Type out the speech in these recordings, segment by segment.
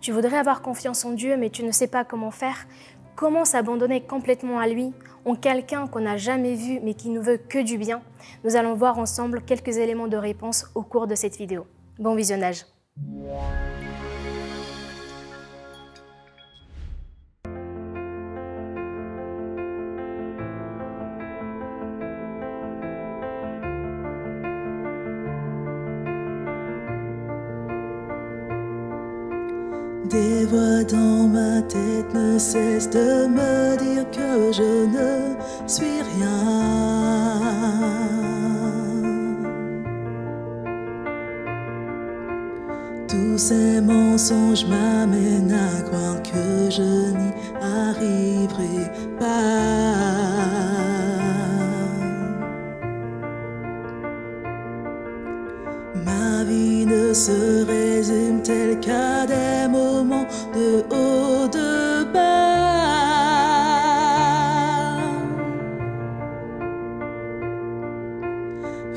Tu voudrais avoir confiance en Dieu, mais tu ne sais pas comment faire? Comment s'abandonner complètement à lui, en quelqu'un qu'on n'a jamais vu, mais qui ne veut que du bien? Nous allons voir ensemble quelques éléments de réponse au cours de cette vidéo. Bon visionnage! Des voix dans ma tête ne cessent de me dire que je ne suis rien. Tous ces mensonges m'amènent à croire que je n'y arriverai pas. Ma vie ne se résume tel qu'à des moments de haut, de bas.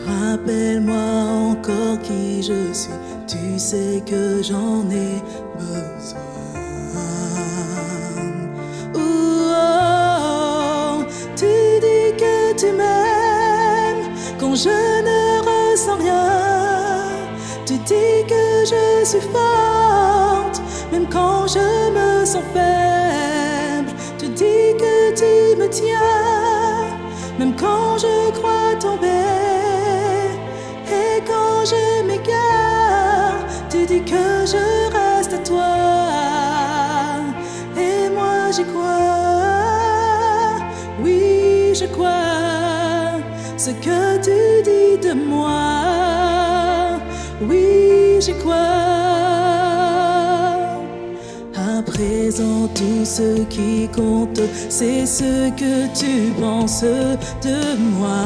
Rappelle-moi encore qui je suis, tu sais que j'en ai besoin. Oh, tu dis que tu m'aimes quand je ne ressens rien. Tu dis que je suis forte, même quand je me sens faible. Tu dis que tu me tiens, même quand je crois tomber. Et quand je m'égare, tu dis que je reste à toi. Et moi j'y crois, oui je crois ce que tu dis de moi. Oui, j'y crois. À présent, tout ce qui compte, c'est ce que tu penses de moi.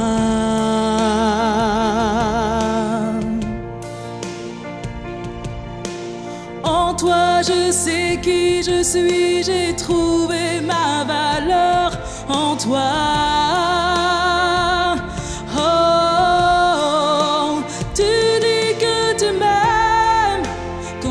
En toi, je sais qui je suis, j'ai trouvé ma valeur en toi.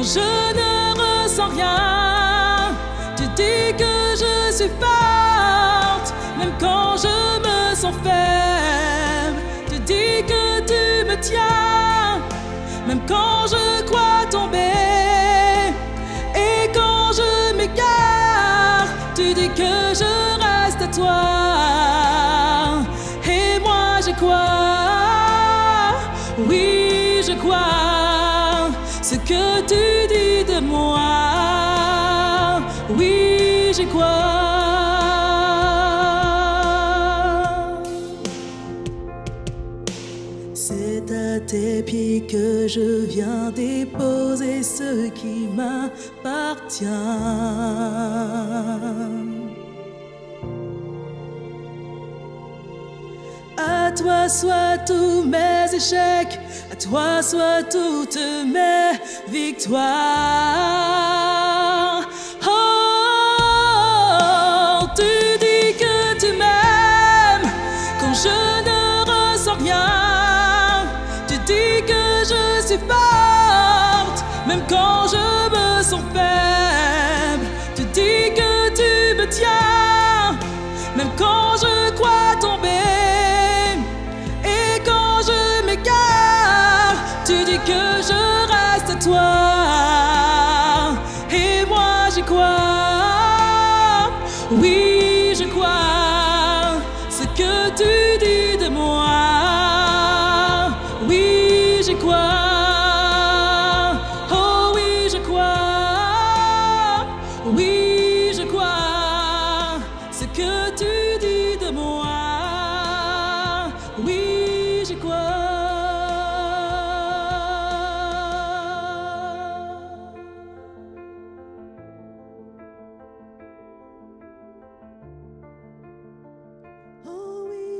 Je ne ressens rien. Tu dis que je suis forte, même quand je me sens faible. Tu dis que tu me tiens, même quand je crois tomber. Et quand je m'égare, tu dis que je reste à toi. Et moi je crois, oui je crois ce que tu dis de moi, oui j'y crois. C'est à tes pieds que je viens déposer ce qui m'appartient. À toi soient tous mes échecs, à toi soient toutes mes victoires. Oh, tu dis que tu m'aimes quand je ne ressens rien. Tu dis que je suis forte, même quand je me sens faible. Tu dis que tu me tiens, même quand je crois tomber. Que je reste à toi. Et moi j'y crois, oui je crois ce que tu dis de moi. Oui j'y crois, oh oui je crois, oui je crois ce que tu dis de moi. Oui j'y crois.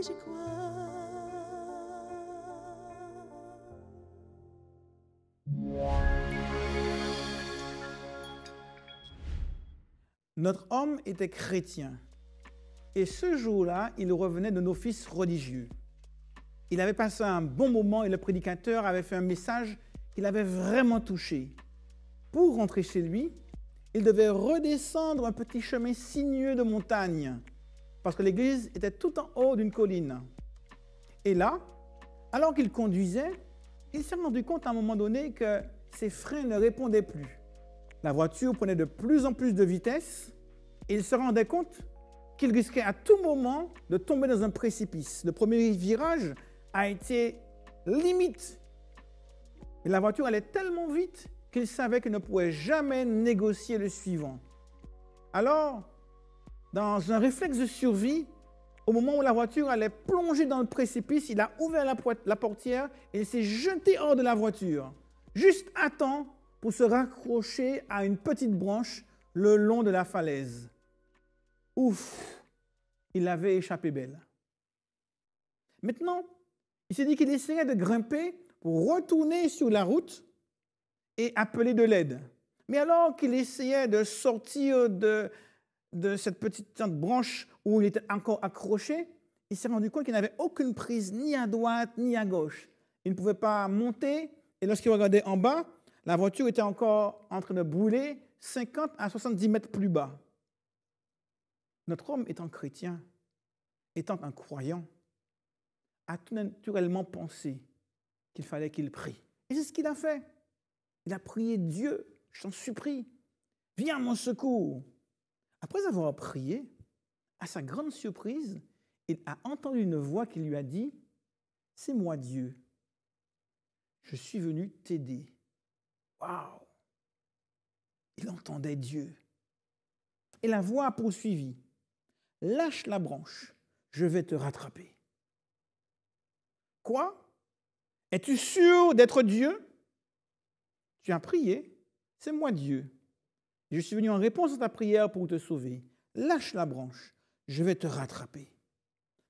J'y crois. Notre homme était chrétien et ce jour-là, il revenait d'un office religieux. Il avait passé un bon moment et le prédicateur avait fait un message qui l'avait vraiment touché. Pour rentrer chez lui, il devait redescendre un petit chemin sinueux de montagne, parce que l'église était tout en haut d'une colline. Et là, alors qu'il conduisait, il s'est rendu compte à un moment donné que ses freins ne répondaient plus. La voiture prenait de plus en plus de vitesse et il se rendait compte qu'il risquait à tout moment de tomber dans un précipice. Le premier virage a été limite. Mais la voiture allait tellement vite qu'il savait qu'il ne pouvait jamais négocier le suivant. Alors, dans un réflexe de survie, au moment où la voiture allait plonger dans le précipice, il a ouvert la portière et il s'est jeté hors de la voiture, juste à temps pour se raccrocher à une petite branche le long de la falaise. Ouf, il avait échappé belle. Maintenant, il s'est dit qu'il essaierait de grimper pour retourner sur la route et appeler de l'aide. Mais alors qu'il essayait de sortir de cette petite branche où il était encore accroché, il s'est rendu compte qu'il n'avait aucune prise ni à droite ni à gauche. Il ne pouvait pas monter et lorsqu'il regardait en bas, la voiture était encore en train de brûler 50 à 70 mètres plus bas. Notre homme étant chrétien, étant un croyant, a tout naturellement pensé qu'il fallait qu'il prie. Et c'est ce qu'il a fait. Il a prié Dieu, je t'en supplie, viens à mon secours. Après avoir prié, à sa grande surprise, il a entendu une voix qui lui a dit « C'est moi Dieu, je suis venu t'aider. » Waouh! Il entendait Dieu. Et la voix a poursuivi « Lâche la branche, je vais te rattraper. » Quoi? Es-tu sûr d'être Dieu? Tu as prié, c'est moi Dieu. Je suis venu en réponse à ta prière pour te sauver. Lâche la branche, je vais te rattraper.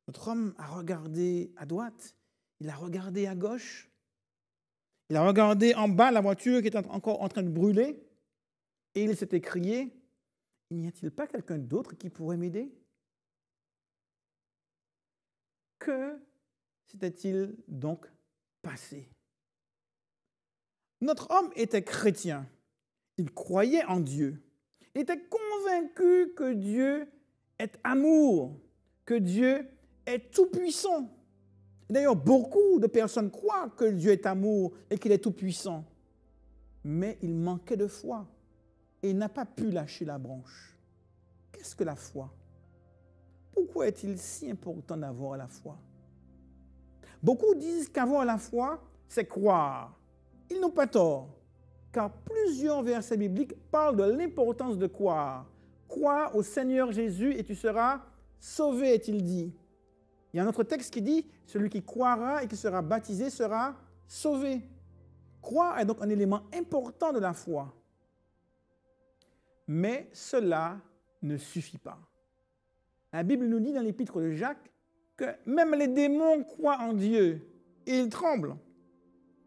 Notre homme a regardé à droite, il a regardé à gauche, il a regardé en bas la voiture qui était encore en train de brûler et il s'est écrié, n'y a-t-il pas quelqu'un d'autre qui pourrait m'aider? Que s'était-il donc passé? Notre homme était chrétien. Il croyait en Dieu. Il était convaincu que Dieu est amour, que Dieu est tout-puissant. D'ailleurs, beaucoup de personnes croient que Dieu est amour et qu'il est tout-puissant. Mais il manquait de foi et il n'a pas pu lâcher la branche. Qu'est-ce que la foi? Pourquoi est-il si important d'avoir la foi? Beaucoup disent qu'avoir la foi, c'est croire. Ils n'ont pas tort, car plusieurs versets bibliques parlent de l'importance de croire. Crois au Seigneur Jésus et tu seras sauvé, est-il dit. Il y a un autre texte qui dit, celui qui croira et qui sera baptisé sera sauvé. Croire est donc un élément important de la foi. Mais cela ne suffit pas. La Bible nous dit dans l'épître de Jacques que même les démons croient en Dieu et ils tremblent.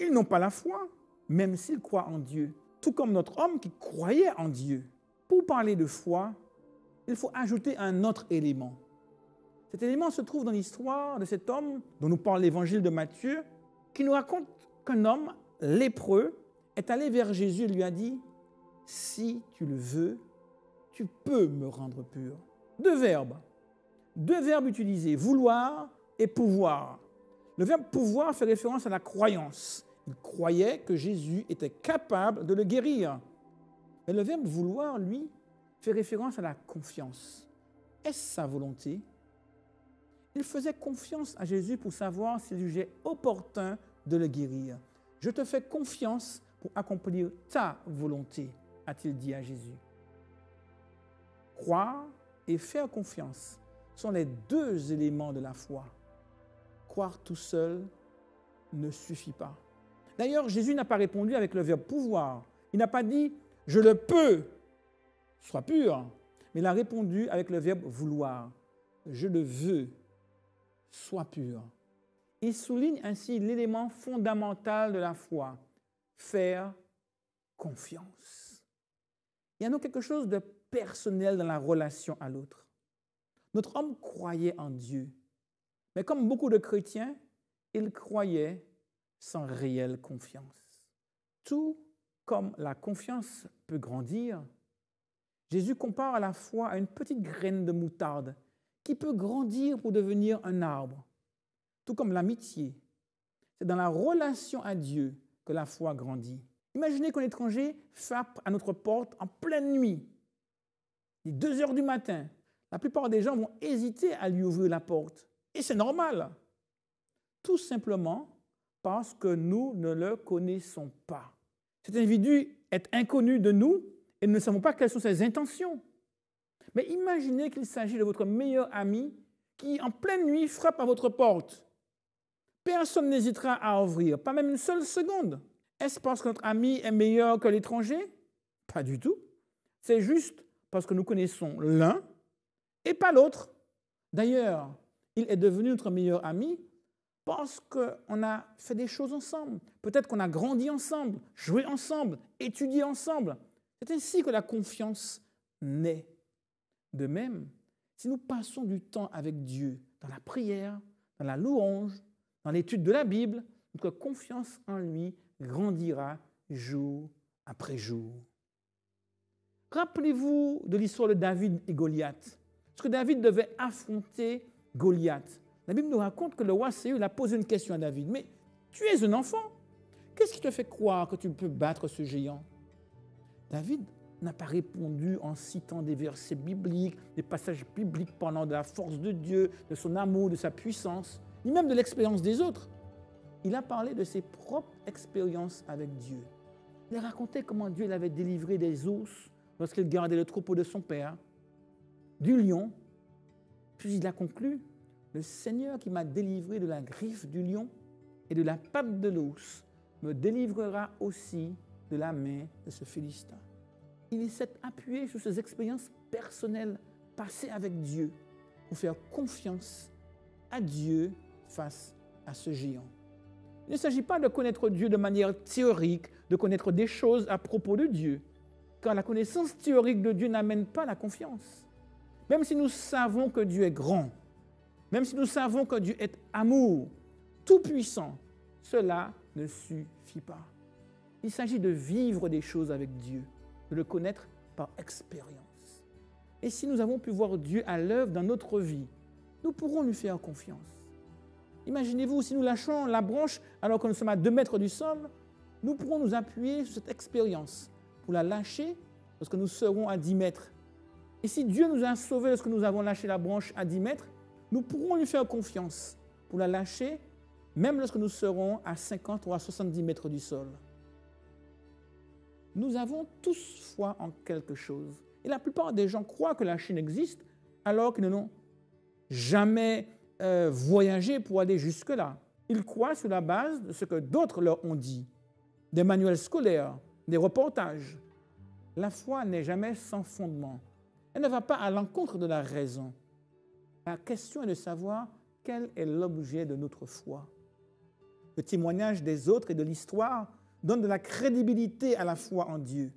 Ils n'ont pas la foi, même s'ils croient en Dieu, tout comme notre homme qui croyait en Dieu. Pour parler de foi, il faut ajouter un autre élément. Cet élément se trouve dans l'histoire de cet homme dont nous parle l'évangile de Matthieu, qui nous raconte qu'un homme lépreux est allé vers Jésus et lui a dit « Si tu le veux, tu peux me rendre pur. » Deux verbes utilisés, vouloir et pouvoir. Le verbe pouvoir fait référence à la croyance. Il croyait que Jésus était capable de le guérir. Mais le verbe vouloir, lui, fait référence à la confiance. Est-ce sa volonté? Il faisait confiance à Jésus pour savoir s'il jugeait opportun de le guérir. « Je te fais confiance pour accomplir ta volonté », a-t-il dit à Jésus. Croire et faire confiance sont les deux éléments de la foi. Croire tout seul ne suffit pas. D'ailleurs, Jésus n'a pas répondu avec le verbe pouvoir. Il n'a pas dit « je le peux, sois pur », mais il a répondu avec le verbe vouloir. « Je le veux, sois pur ». Il souligne ainsi l'élément fondamental de la foi, faire confiance. Il y a donc quelque chose de personnel dans la relation à l'autre. Notre homme croyait en Dieu, mais comme beaucoup de chrétiens, il croyait sans réelle confiance. Tout comme la confiance peut grandir, Jésus compare à la foi à une petite graine de moutarde qui peut grandir pour devenir un arbre, tout comme l'amitié. C'est dans la relation à Dieu que la foi grandit. Imaginez qu'un étranger frappe à notre porte en pleine nuit, il est 2 heures du matin. La plupart des gens vont hésiter à lui ouvrir la porte. Et c'est normal. Tout simplement parce que nous ne le connaissons pas. Cet individu est inconnu de nous et nous ne savons pas quelles sont ses intentions. Mais imaginez qu'il s'agit de votre meilleur ami qui, en pleine nuit, frappe à votre porte. Personne n'hésitera à ouvrir, pas même une seule seconde. Est-ce parce que notre ami est meilleur que l'étranger? Pas du tout. C'est juste parce que nous connaissons l'un et pas l'autre. D'ailleurs, il est devenu notre meilleur ami parce qu'on a fait des choses ensemble. Peut-être qu'on a grandi ensemble, joué ensemble, étudié ensemble. C'est ainsi que la confiance naît. De même, si nous passons du temps avec Dieu, dans la prière, dans la louange, dans l'étude de la Bible, notre confiance en lui grandira jour après jour. Rappelez-vous de l'histoire de David et Goliath. Parce que David devait affronter Goliath. La Bible nous raconte que le roi Saül a posé une question à David. Mais tu es un enfant. Qu'est-ce qui te fait croire que tu peux battre ce géant? David n'a pas répondu en citant des versets bibliques, des passages bibliques parlant de la force de Dieu, de son amour, de sa puissance, ni même de l'expérience des autres. Il a parlé de ses propres expériences avec Dieu. Il a raconté comment Dieu l'avait délivré des ours lorsqu'il gardait le troupeau de son père, du lion. Puis il a conclu, le Seigneur qui m'a délivré de la griffe du lion et de la patte de l'ours me délivrera aussi de la main de ce Philistin. Il s'est appuyé sur ses expériences personnelles passées avec Dieu pour faire confiance à Dieu face à ce géant. Il ne s'agit pas de connaître Dieu de manière théorique, de connaître des choses à propos de Dieu, car la connaissance théorique de Dieu n'amène pas la confiance. Même si nous savons que Dieu est grand, même si nous savons que Dieu est amour, tout-puissant, cela ne suffit pas. Il s'agit de vivre des choses avec Dieu, de le connaître par expérience. Et si nous avons pu voir Dieu à l'œuvre dans notre vie, nous pourrons lui faire confiance. Imaginez-vous, si nous lâchons la branche alors que nous sommes à 2 mètres du sol, nous pourrons nous appuyer sur cette expérience pour la lâcher lorsque nous serons à 10 mètres. Et si Dieu nous a sauvés lorsque nous avons lâché la branche à 10 mètres, nous pourrons lui faire confiance pour la lâcher même lorsque nous serons à 50 ou à 70 mètres du sol. Nous avons tous foi en quelque chose. Et la plupart des gens croient que la Chine existe alors qu'ils n'ont jamais voyagé pour aller jusque-là. Ils croient sur la base de ce que d'autres leur ont dit, des manuels scolaires, des reportages. La foi n'est jamais sans fondement. Elle ne va pas à l'encontre de la raison. La question est de savoir quel est l'objet de notre foi. Le témoignage des autres et de l'histoire donne de la crédibilité à la foi en Dieu.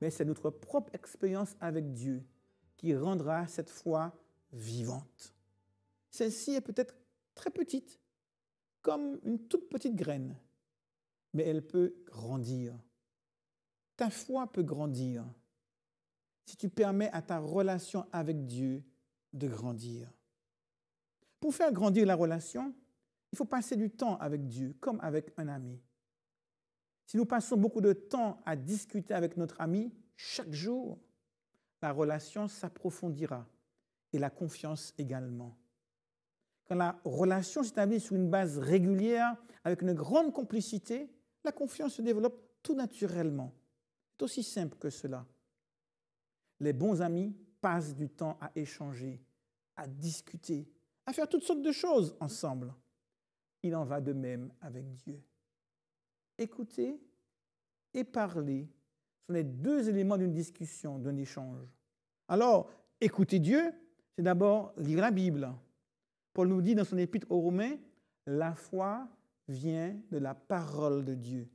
Mais c'est notre propre expérience avec Dieu qui rendra cette foi vivante. Celle-ci est peut-être très petite, comme une toute petite graine, mais elle peut grandir. Ta foi peut grandir si tu permets à ta relation avec Dieu de grandir. Pour faire grandir la relation, il faut passer du temps avec Dieu, comme avec un ami. Si nous passons beaucoup de temps à discuter avec notre ami chaque jour, la relation s'approfondira et la confiance également. Quand la relation s'établit sur une base régulière, avec une grande complicité, la confiance se développe tout naturellement. C'est aussi simple que cela. Les bons amis passent du temps à échanger, à discuter, à faire toutes sortes de choses ensemble. Il en va de même avec Dieu. Écouter et parler sont les 2 éléments d'une discussion, d'un échange. Alors, écouter Dieu, c'est d'abord lire la Bible. Paul nous dit dans son épître aux Romains, la foi vient de la parole de Dieu.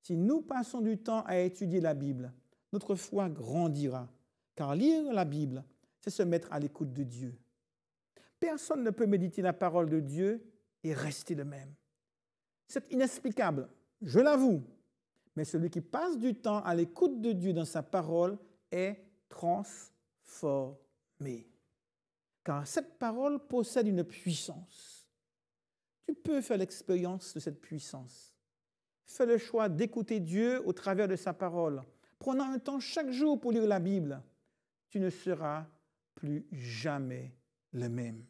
Si nous passons du temps à étudier la Bible, notre foi grandira. Car lire la Bible, c'est se mettre à l'écoute de Dieu. Personne ne peut méditer la parole de Dieu et rester le même. C'est inexplicable, je l'avoue, mais celui qui passe du temps à l'écoute de Dieu dans sa parole est transformés. Car cette parole possède une puissance. Tu peux faire l'expérience de cette puissance. Fais le choix d'écouter Dieu au travers de sa parole. Prenant un temps chaque jour pour lire la Bible, tu ne seras plus jamais le même.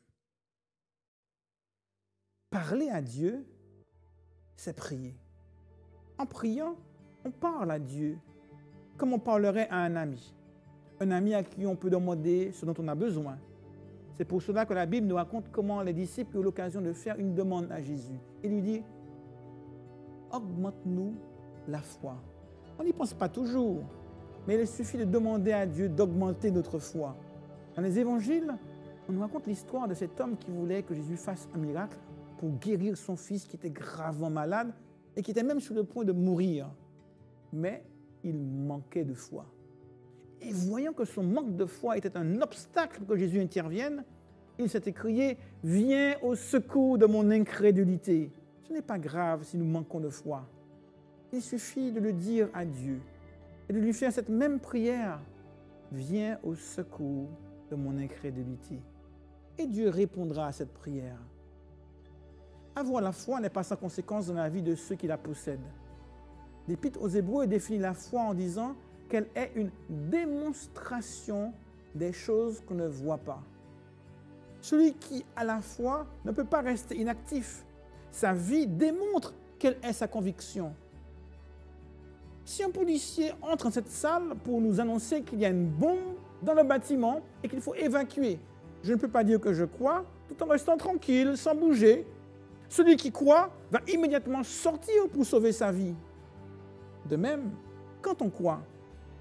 Parler à Dieu, c'est prier. En priant, on parle à Dieu comme on parlerait à un ami à qui on peut demander ce dont on a besoin. C'est pour cela que la Bible nous raconte comment les disciples ont l'occasion de faire une demande à Jésus. Il lui dit, augmente-nous la foi. On n'y pense pas toujours, mais il suffit de demander à Dieu d'augmenter notre foi. Dans les évangiles, on nous raconte l'histoire de cet homme qui voulait que Jésus fasse un miracle pour guérir son fils qui était gravement malade et qui était même sur le point de mourir. Mais il manquait de foi. Et voyant que son manque de foi était un obstacle pour que Jésus intervienne, il s'est écrié « Viens au secours de mon incrédulité ». Ce n'est pas grave si nous manquons de foi. Il suffit de le dire à Dieu et de lui faire cette même prière « Viens au secours de mon incrédulité ». Et Dieu répondra à cette prière. Avoir la foi n'est pas sans conséquence dans la vie de ceux qui la possèdent. L'Épître aux Hébreux définit la foi en disant qu'elle est une démonstration des choses qu'on ne voit pas. Celui qui a la foi ne peut pas rester inactif. Sa vie démontre quelle est sa conviction. Si un policier entre dans cette salle pour nous annoncer qu'il y a une bombe dans le bâtiment et qu'il faut évacuer, je ne peux pas dire que je crois tout en restant tranquille, sans bouger. Celui qui croit va immédiatement sortir pour sauver sa vie. De même, quand on croit,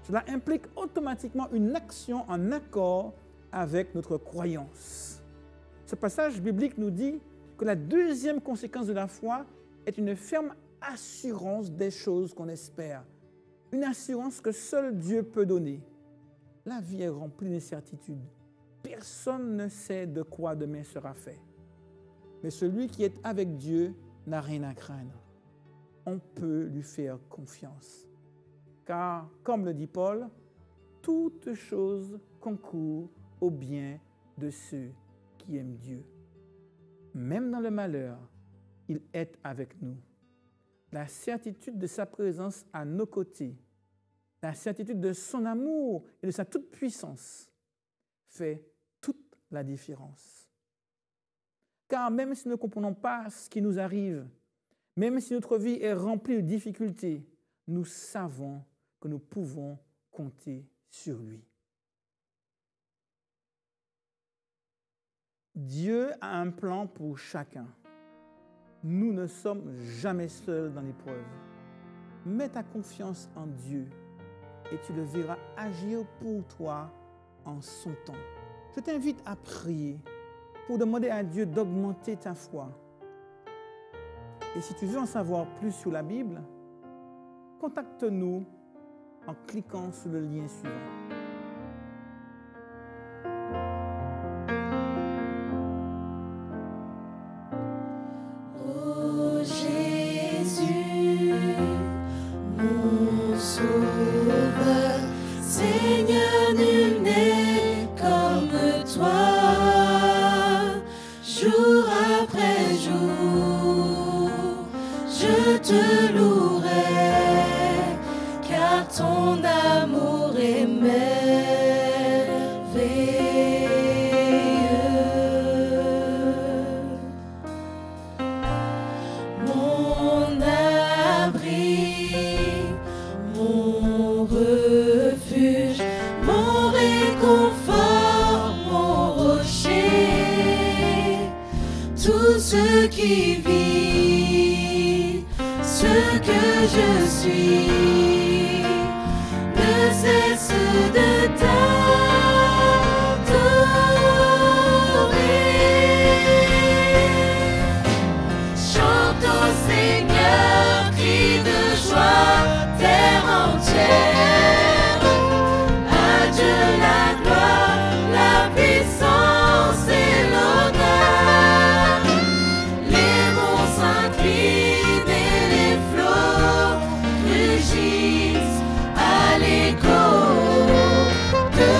cela implique automatiquement une action en accord avec notre croyance. Ce passage biblique nous dit que la deuxième conséquence de la foi est une ferme assurance des choses qu'on espère. Une assurance que seul Dieu peut donner. La vie est remplie d'incertitudes. Personne ne sait de quoi demain sera fait. Mais celui qui est avec Dieu n'a rien à craindre. On peut lui faire confiance. Car, comme le dit Paul, toute chose concourt au bien de ceux qui aiment Dieu. Même dans le malheur, il est avec nous. La certitude de sa présence à nos côtés, la certitude de son amour et de sa toute-puissance fait toute la différence. Car même si nous ne comprenons pas ce qui nous arrive, même si notre vie est remplie de difficultés, nous savons que nous pouvons compter sur lui. Dieu a un plan pour chacun. Nous ne sommes jamais seuls dans l'épreuve. Mets ta confiance en Dieu et tu le verras agir pour toi en son temps. Je t'invite à prier pour demander à Dieu d'augmenter ta foi. Et si tu veux en savoir plus sur la Bible, contacte-nous en cliquant sur le lien suivant. Oh Jésus, mon Sauveur, Seigneur, nul n'est comme toi. Jour après jour, je te louerai, car ton amour est merveilleux. Mon abri, mon refuge, mon réconfort, mon rocher, tout ce qui vit, ce que je suis, ne cesse de t'adorer. Chante au Seigneur, crie de joie, terre entière. À Dieu la gloire, la puissance et l'honneur. Les monts s'inclinent et les flots rugissent à l'écho de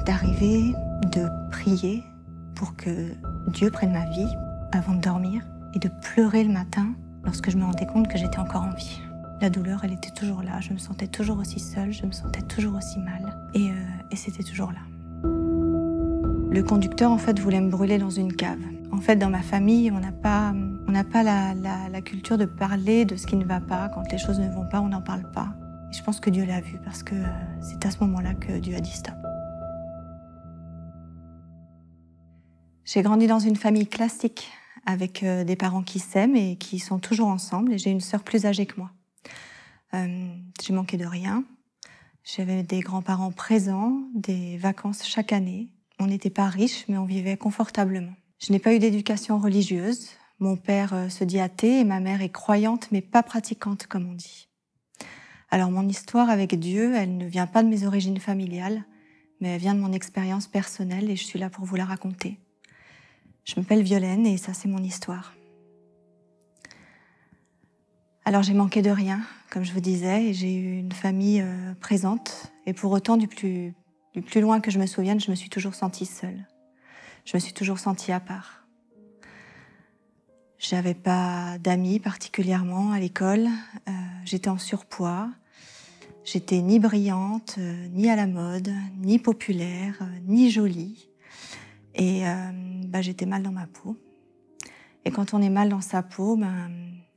d'arriver, de prier pour que Dieu prenne ma vie avant de dormir et de pleurer le matin lorsque je me rendais compte que j'étais encore en vie. La douleur, elle était toujours là, je me sentais toujours aussi seule, je me sentais toujours aussi mal et c'était toujours là. Le conducteur, en fait, voulait me brûler dans une cave. En fait, dans ma famille, on n'a pas la culture de parler de ce qui ne va pas. Quand les choses ne vont pas, on n'en parle pas. Et je pense que Dieu l'a vu parce que c'est à ce moment-là que Dieu a dit stop. J'ai grandi dans une famille classique avec des parents qui s'aiment et qui sont toujours ensemble. Et j'ai une sœur plus âgée que moi. J'ai manqué de rien. J'avais des grands-parents présents, des vacances chaque année. On n'était pas riches, mais on vivait confortablement. Je n'ai pas eu d'éducation religieuse. Mon père se dit athée et ma mère est croyante, mais pas pratiquante, comme on dit. Alors mon histoire avec Dieu, elle ne vient pas de mes origines familiales, mais elle vient de mon expérience personnelle et je suis là pour vous la raconter. Je m'appelle Violaine et ça, c'est mon histoire. Alors j'ai manqué de rien, comme je vous disais, et j'ai eu une famille présente. Et pour autant, du plus loin que je me souvienne, je me suis toujours sentie seule. Je me suis toujours sentie à part. J'avais pas d'amis particulièrement à l'école. J'étais en surpoids. J'étais ni brillante, ni à la mode, ni populaire, ni jolie. Et j'étais mal dans ma peau. Et quand on est mal dans sa peau,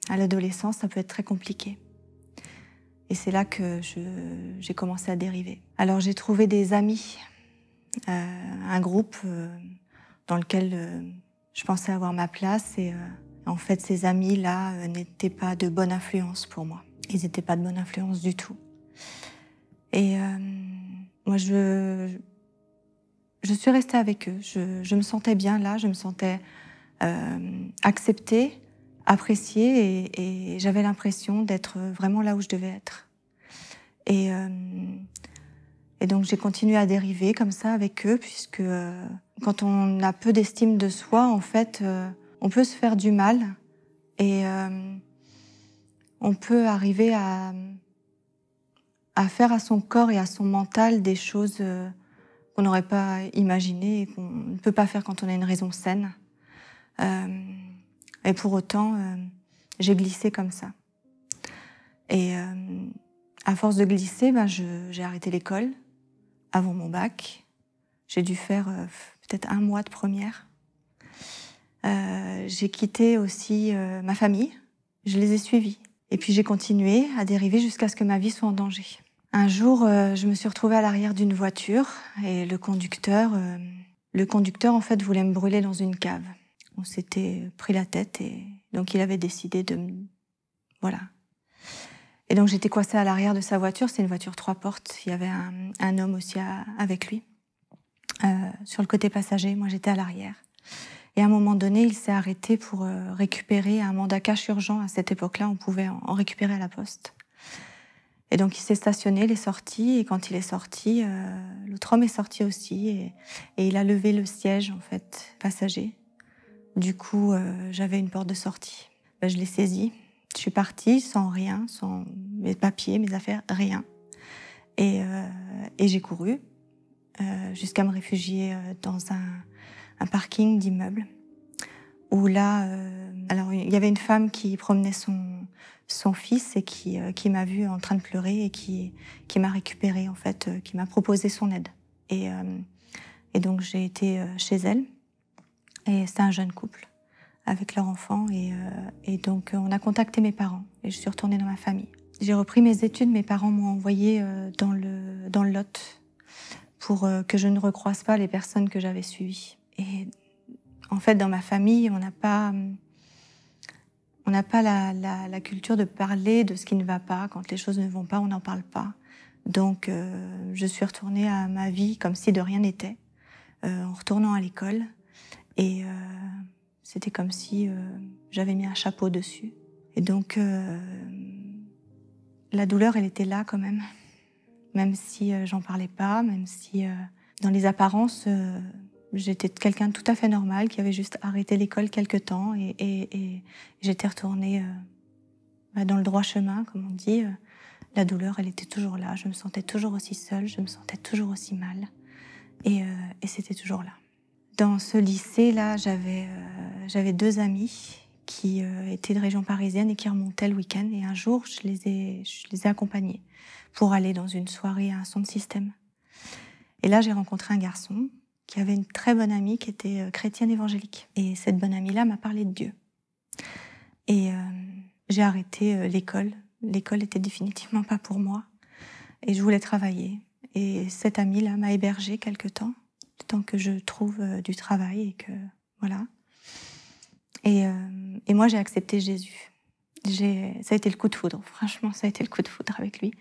à l'adolescence, ça peut être très compliqué. Et c'est là que j'ai commencé à dériver. Alors j'ai trouvé des amis, un groupe dans lequel je pensais avoir ma place. Et en fait, ces amis-là n'étaient pas de bonne influence pour moi. Ils n'étaient pas de bonne influence du tout. Et moi, je suis restée avec eux. Je me sentais bien là, je me sentais acceptée, appréciée et j'avais l'impression d'être vraiment là où je devais être. Et donc j'ai continué à dériver comme ça avec eux, puisque quand on a peu d'estime de soi, en fait, on peut se faire du mal et on peut arriver à faire à son corps et à son mental des choses qu'on n'aurait pas imaginées et qu'on ne peut pas faire quand on a une raison saine. Et pour autant, j'ai glissé comme ça. Et à force de glisser, j'ai arrêté l'école avant mon bac. J'ai dû faire peut-être 1 mois de première. J'ai quitté aussi ma famille. Je les ai suivis. Et puis j'ai continué à dériver jusqu'à ce que ma vie soit en danger. Un jour, je me suis retrouvée à l'arrière d'une voiture et le conducteur, en fait, voulait me brûler dans une cave. On s'était pris la tête et donc il avait décidé de me... Voilà. Et donc j'étais coincée à l'arrière de sa voiture, c'était une voiture 3 portes, il y avait un homme aussi avec lui. Sur le côté passager, moi j'étais à l'arrière. Et à un moment donné, il s'est arrêté pour récupérer un mandat cash urgent. À cette époque-là, on pouvait en récupérer à la poste. Et donc il s'est stationné, il est sorti, et quand il est sorti, l'autre homme est sorti aussi, et il a levé le siège, en fait, passager. Du coup, j'avais une porte de sortie. Je l'ai saisi. Je suis partie sans rien, sans mes papiers, mes affaires, rien. Et j'ai couru jusqu'à me réfugier dans un parking d'immeuble. Où là, alors il y avait une femme qui promenait son fils et qui m'a vue en train de pleurer et qui m'a récupérée, en fait, qui m'a proposé son aide. Et donc j'ai été chez elle. Et c'était un jeune couple avec leur enfant. Et donc, on a contacté mes parents et je suis retournée dans ma famille. J'ai repris mes études. Mes parents m'ont envoyée dans le Lot pour que je ne recroise pas les personnes que j'avais suivies. Et en fait, dans ma famille, on n'a pas la culture de parler de ce qui ne va pas. Quand les choses ne vont pas, on n'en parle pas. Donc, je suis retournée à ma vie comme si de rien n'était, en retournant à l'école. Et c'était comme si j'avais mis un chapeau dessus. Et donc, la douleur, elle était là quand même. Même si j'en parlais pas, même si dans les apparences, j'étais quelqu'un de tout à fait normal, qui avait juste arrêté l'école quelque temps. Et j'étais retournée dans le droit chemin, comme on dit. La douleur, elle était toujours là. Je me sentais toujours aussi seule, je me sentais toujours aussi mal. Et c'était toujours là. Dans ce lycée-là, j'avais 2 amis qui étaient de région parisienne et qui remontaient le week-end. Et un jour, je les ai accompagnés pour aller dans une soirée à un son de système. Et là, j'ai rencontré un garçon qui avait une très bonne amie qui était chrétienne évangélique. Et cette bonne amie-là m'a parlé de Dieu. Et j'ai arrêté l'école. L'école était définitivement pas pour moi. Et je voulais travailler. Et cette amie-là m'a hébergée quelque temps, le temps que je trouve du travail et que voilà. Et moi, j'ai accepté Jésus. Ça a été le coup de foudre. Franchement, ça a été le coup de foudre avec lui.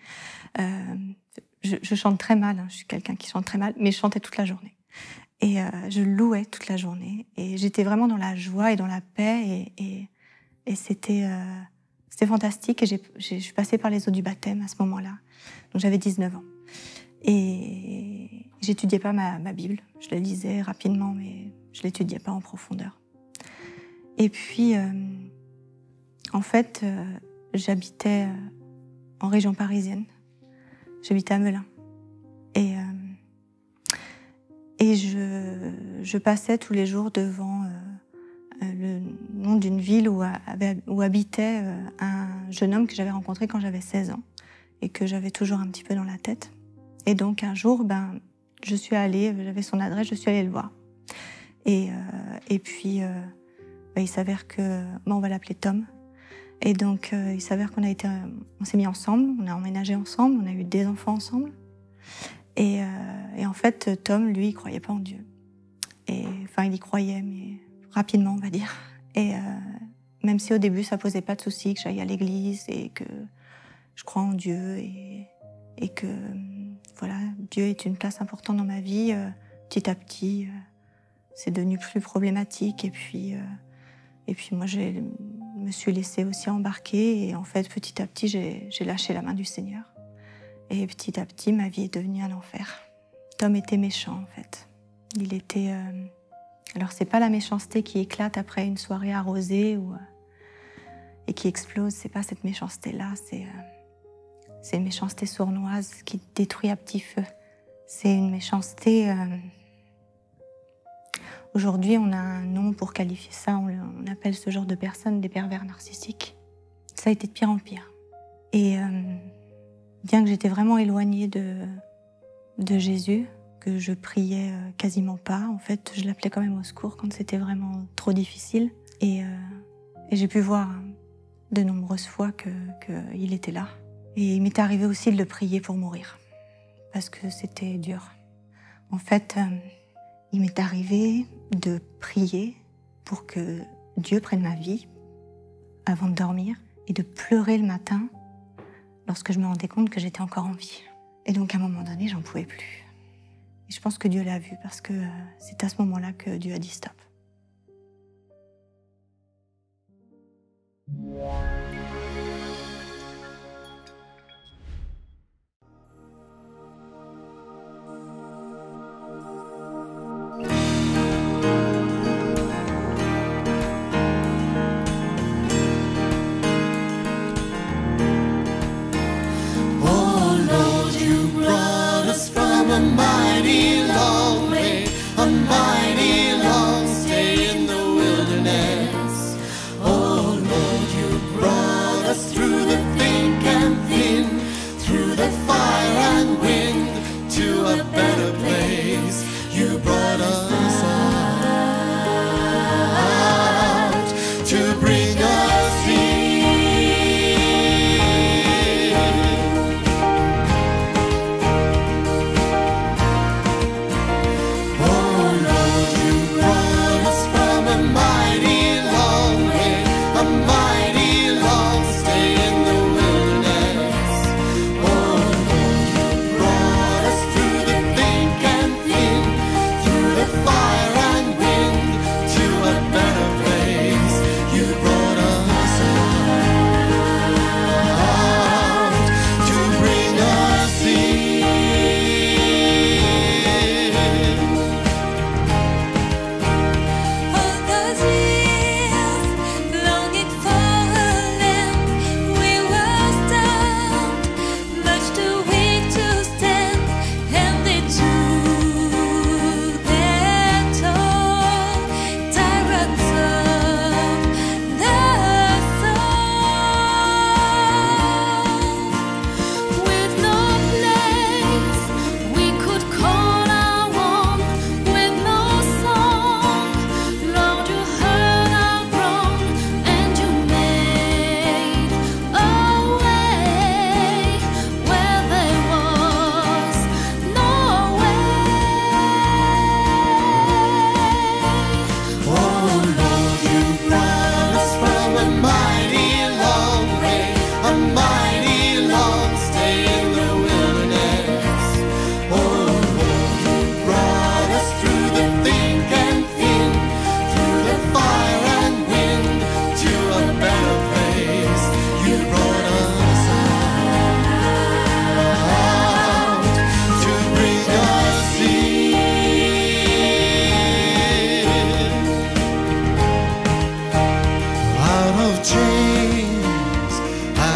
Je chante très mal. Hein. Je suis quelqu'un qui chante très mal, mais je chantais toute la journée. Et je louais toute la journée. Et j'étais vraiment dans la joie et dans la paix. Et c'était fantastique. Et je suis passée par les eaux du baptême à ce moment-là. Donc j'avais 19 ans. Et j'étudiais pas ma Bible. Je la lisais rapidement, mais je l'étudiais pas en profondeur. Et puis, en fait, j'habitais en région parisienne. J'habitais à Melun. Et je passais tous les jours devant le nom d'une ville où habitait un jeune homme que j'avais rencontré quand j'avais 16 ans et que j'avais toujours un petit peu dans la tête. Et donc un jour, je suis allée, j'avais son adresse, je suis allée le voir. Et puis, il s'avère que, on va l'appeler Tom. Et donc, il s'avère on s'est mis ensemble, on a emménagé ensemble, on a eu des enfants ensemble. Et en fait, Tom, lui, il croyait pas en Dieu. Enfin, il y croyait, mais rapidement, on va dire. Et même si au début, ça posait pas de soucis, que j'aille à l'église et que je crois en Dieu et que, voilà, Dieu est une place importante dans ma vie, petit à petit, c'est devenu plus problématique. Et puis moi, je me suis laissée aussi embarquer. Et en fait, petit à petit, j'ai lâché la main du Seigneur. Et petit à petit, ma vie est devenue un enfer. Tom était méchant, en fait. Il était... Alors, c'est pas la méchanceté qui éclate après une soirée arrosée et qui explose. C'est pas cette méchanceté-là. C'est une méchanceté sournoise qui détruit à petit feu. C'est une méchanceté... Aujourd'hui, on a un nom pour qualifier ça. On appelle ce genre de personnes des pervers narcissiques. Ça a été de pire en pire. Et bien que j'étais vraiment éloignée de Jésus, que je priais quasiment pas, en fait, je l'appelais quand même au secours quand c'était vraiment trop difficile. Et j'ai pu voir de nombreuses fois qu'il était là. Et il m'est arrivé aussi de le prier pour mourir, parce que c'était dur. En fait, il m'est arrivé de prier pour que Dieu prenne ma vie avant de dormir et de pleurer le matin lorsque je me rendais compte que j'étais encore en vie. Et donc à un moment donné, j'en pouvais plus. Et je pense que Dieu l'a vu parce que c'est à ce moment-là que Dieu a dit stop.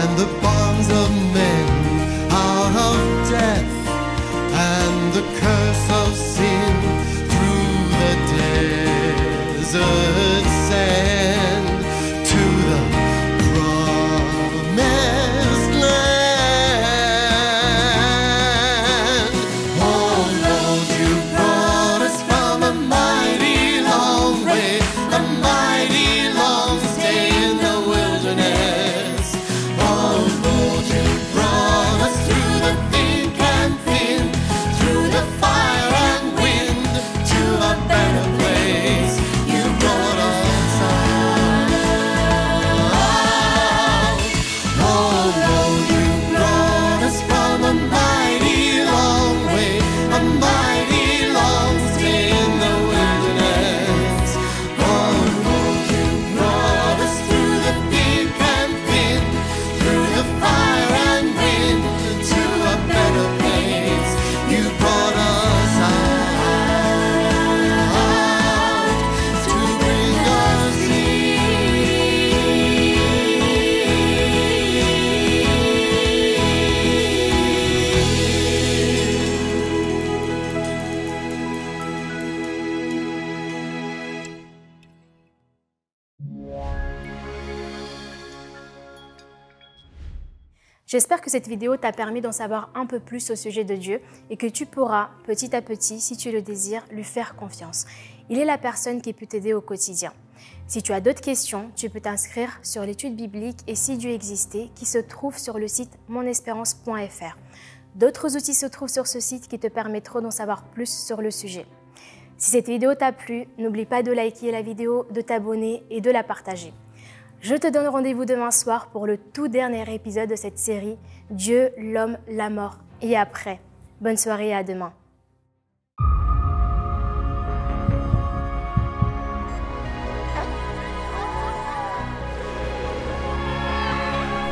and the bonds of men out of death, and the curse of sin through the desert sand to the promised land. Oh Lord, you brought us from a mighty long way, a mighty long stay in the wilderness. Oh Lord, you brought us through the thick and thin, through the fire and wind, to a better place. You brought us out. Oh Lord, you brought us from a mighty long way, a mighty long stay in the wilderness. Oh Lord, you brought us through the thick and thin, through the fire and wind, to a better place. You brought us out to bring us J'espère que cette vidéo t'a permis d'en savoir un peu plus au sujet de Dieu et que tu pourras, petit à petit, si tu le désires, lui faire confiance. Il est la personne qui peut t'aider au quotidien. Si tu as d'autres questions, tu peux t'inscrire sur l'étude biblique « Et si Dieu existait » qui se trouve sur le site monespérance.fr. D'autres outils se trouvent sur ce site qui te permettront d'en savoir plus sur le sujet. Si cette vidéo t'a plu, n'oublie pas de liker la vidéo, de t'abonner et de la partager. Je te donne rendez-vous demain soir pour le tout dernier épisode de cette série « Dieu, l'homme, la mort et après ». Bonne soirée et à demain.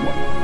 What?